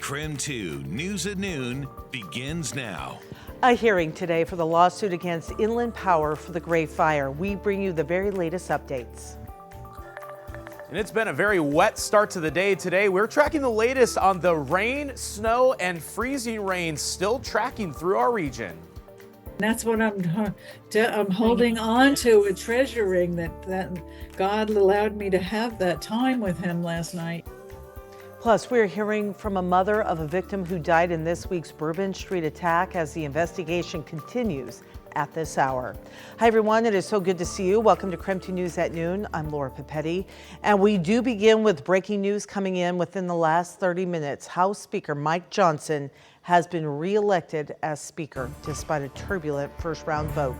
KREM 2 News at Noon begins now. A hearing today for the lawsuit against Inland Power for the Gray Fire. We bring you the very latest updates. And it's been a very wet start to the day today. We're tracking the latest on the rain, snow, and freezing rain still tracking through our region. That's what I'm holding on to and treasuring, that God allowed me to have that time with him last night. Plus, we're hearing from a mother of a victim who died in this week's Bourbon Street attack as the investigation continues at this hour. Hi, everyone. It is so good to see you. Welcome to KREM 2 News at Noon. I'm Laura Papetti, and we do begin with breaking news coming in within the last 30 minutes. House Speaker Mike Johnson has been reelected as Speaker despite a turbulent first-round vote.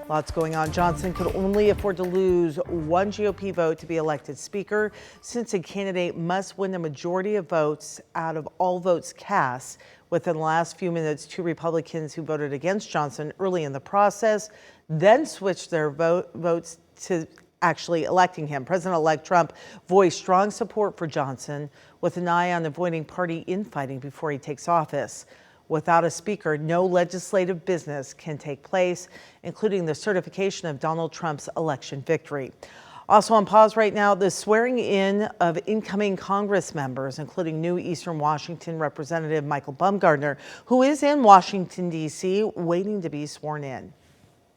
Lots going on. Johnson could only afford to lose one GOP vote to be elected Speaker, since a candidate must win a majority of votes out of all votes cast. Within the last few minutes, two Republicans who voted against Johnson early in the process then switched their votes to actually electing him. President-elect Trump voiced strong support for Johnson with an eye on avoiding party infighting before he takes office. Without a speaker, no legislative business can take place, including the certification of Donald Trump's election victory. Also on pause right now, the swearing in of incoming Congress members, including new Eastern Washington Representative Michael Baumgardner, who is in Washington, D.C., waiting to be sworn in.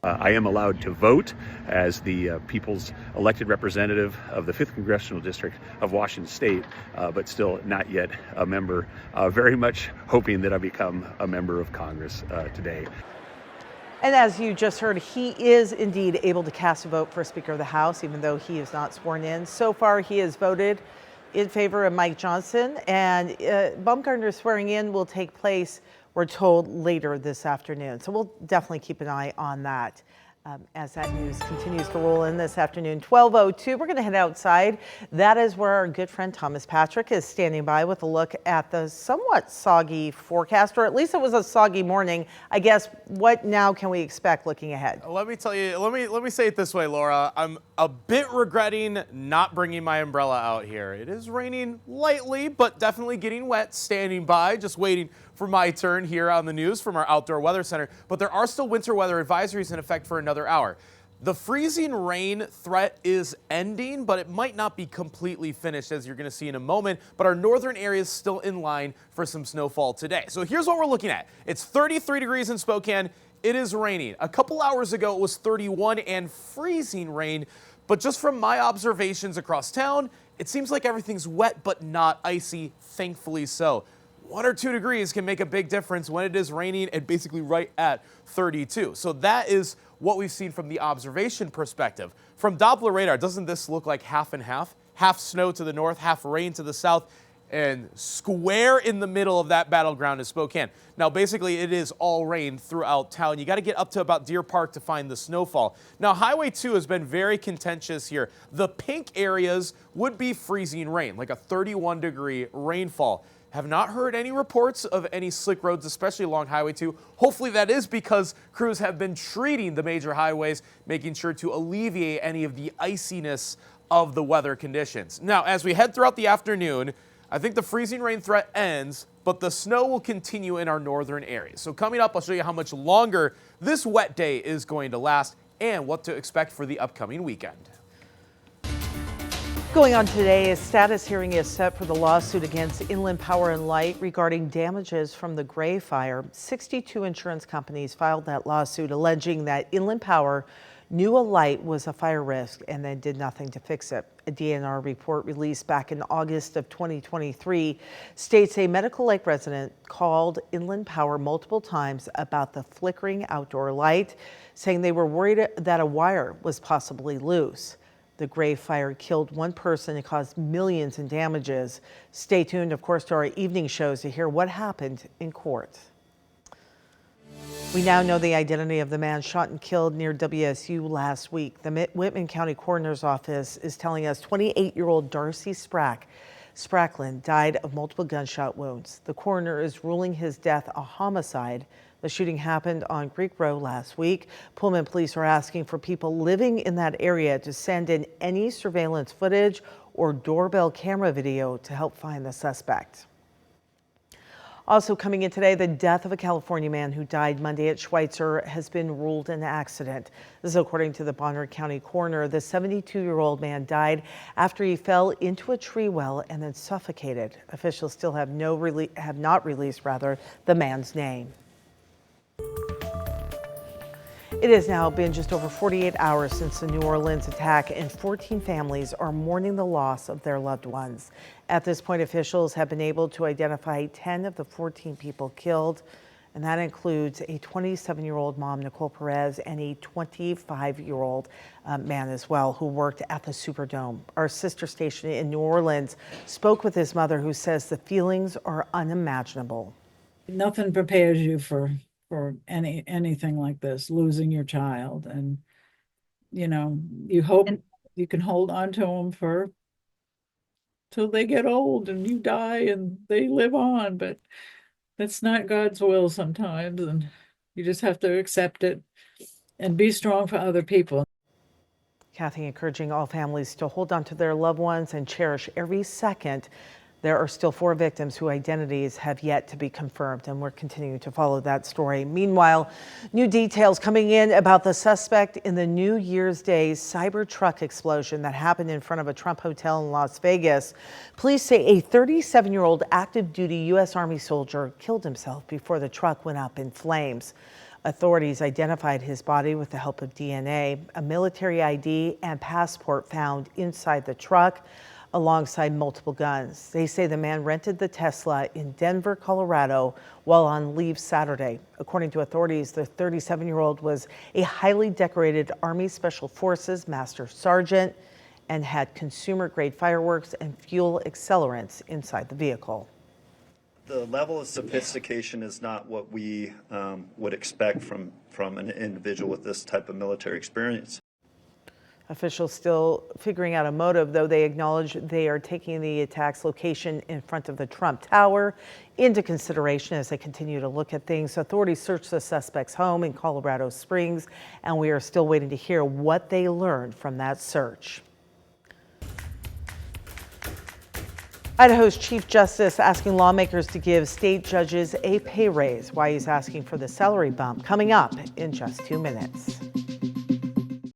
I am allowed to vote as the people's elected representative of the 5th Congressional District of Washington State, but still not yet a member. Very much hoping that I become a member of Congress today. And as you just heard, he is indeed able to cast a vote for Speaker of the House, even though he is not sworn in. So far, he has voted in favor of Mike Johnson, and Baumgardner's swearing in will take place, we're told, later this afternoon. So we'll definitely keep an eye on that as that news continues to roll in this afternoon. 12:02, we're going to head outside. That is where our good friend Thomas Patrick is standing by with a look at the somewhat soggy forecast, or at least it was a soggy morning. I guess, what now can we expect looking ahead? Let me tell you, let me say it this way, Laura. I'm a bit regretting not bringing my umbrella out here. It is raining lightly, but definitely getting wet, standing by, just waiting for my turn here on the news from our Outdoor Weather Center. But there are still winter weather advisories in effect for another hour. The freezing rain threat is ending, but it might not be completely finished, as you're going to see in a moment. But our northern area is still in line for some snowfall today. So here's what we're looking at. It's 33 degrees in Spokane. It is raining. A couple hours ago, it was 31 and freezing rain. But just from my observations across town, it seems like everything's wet but not icy, thankfully so. 1 or 2 degrees can make a big difference when it is raining and basically right at 32. So that is what we've seen from the observation perspective. From Doppler radar, doesn't this look like half and half? Half snow to the north, half rain to the south, and square in the middle of that battleground is Spokane. Now, basically, it is all rain throughout town. You got to get up to about Deer Park to find the snowfall. Now, Highway 2 has been very contentious here. The pink areas would be freezing rain, like a 31-degree rainfall. Have not heard any reports of any slick roads, especially along Highway 2. Hopefully that is because crews have been treating the major highways, making sure to alleviate any of the iciness of the weather conditions. Now, as we head throughout the afternoon, I think the freezing rain threat ends, but the snow will continue in our northern areas. So coming up, I'll show you how much longer this wet day is going to last and what to expect for the upcoming weekend. Going on today, a status hearing is set for the lawsuit against Inland Power and Light regarding damages from the Gray Fire. 62 insurance companies filed that lawsuit alleging that Inland Power knew a light was a fire risk and then did nothing to fix it. A DNR report released back in August of 2023 states a Medical Lake resident called Inland Power multiple times about the flickering outdoor light, saying they were worried that a wire was possibly loose. The Gray Fire killed one person and caused millions in damages. Stay tuned, of course, to our evening shows to hear what happened in court. We now know the identity of the man shot and killed near WSU last week. The Whitman County Coroner's Office is telling us 28-year-old Darcy Spracklin died of multiple gunshot wounds. The coroner is ruling his death a homicide. The shooting happened on Greek Road last week. Pullman police are asking for people living in that area to send in any surveillance footage or doorbell camera video to help find the suspect. Also coming in today, the death of a California man who died Monday at Schweitzer has been ruled an accident. This is according to the Bonner County coroner. The 72-year-old man died after he fell into a tree well and then suffocated. Officials still have not released the man's name. It has now been just over 48 hours since the New Orleans attack, and 14 families are mourning the loss of their loved ones. At this point, officials have been able to identify 10 of the 14 people killed, and that includes a 27-year-old mom, Nicole Perez, and a 25-year-old man as well, who worked at the Superdome. Our sister station in New Orleans spoke with his mother, who says the feelings are unimaginable. Nothing prepares you for anything like this, losing your child. And you hope you can hold on to them till they get old and you die and they live on, but that's not God's will sometimes, and you just have to accept it and be strong for other people. Kathy encouraging all families to hold on to their loved ones and cherish every second. There are still 4 victims whose identities have yet to be confirmed, and we're continuing to follow that story. Meanwhile, new details coming in about the suspect in the New Year's Day Cybertruck explosion that happened in front of a Trump hotel in Las Vegas. Police say a 37-year-old active duty U.S. Army soldier killed himself before the truck went up in flames. Authorities identified his body with the help of DNA, a military ID, and passport found inside the truck, alongside multiple guns. They say the man rented the Tesla in Denver, Colorado, while on leave Saturday. According to authorities, the 37-year-old was a highly decorated Army Special Forces Master Sergeant and had consumer-grade fireworks and fuel accelerants inside the vehicle. The level of sophistication is not what we would expect from an individual with this type of military experience. Officials still figuring out a motive, though they acknowledge they are taking the attack's location in front of the Trump Tower into consideration as they continue to look at things. Authorities searched the suspect's home in Colorado Springs, and we are still waiting to hear what they learned from that search. Idaho's Chief Justice asking lawmakers to give state judges a pay raise. Why he's asking for the salary bump, coming up in just 2 minutes.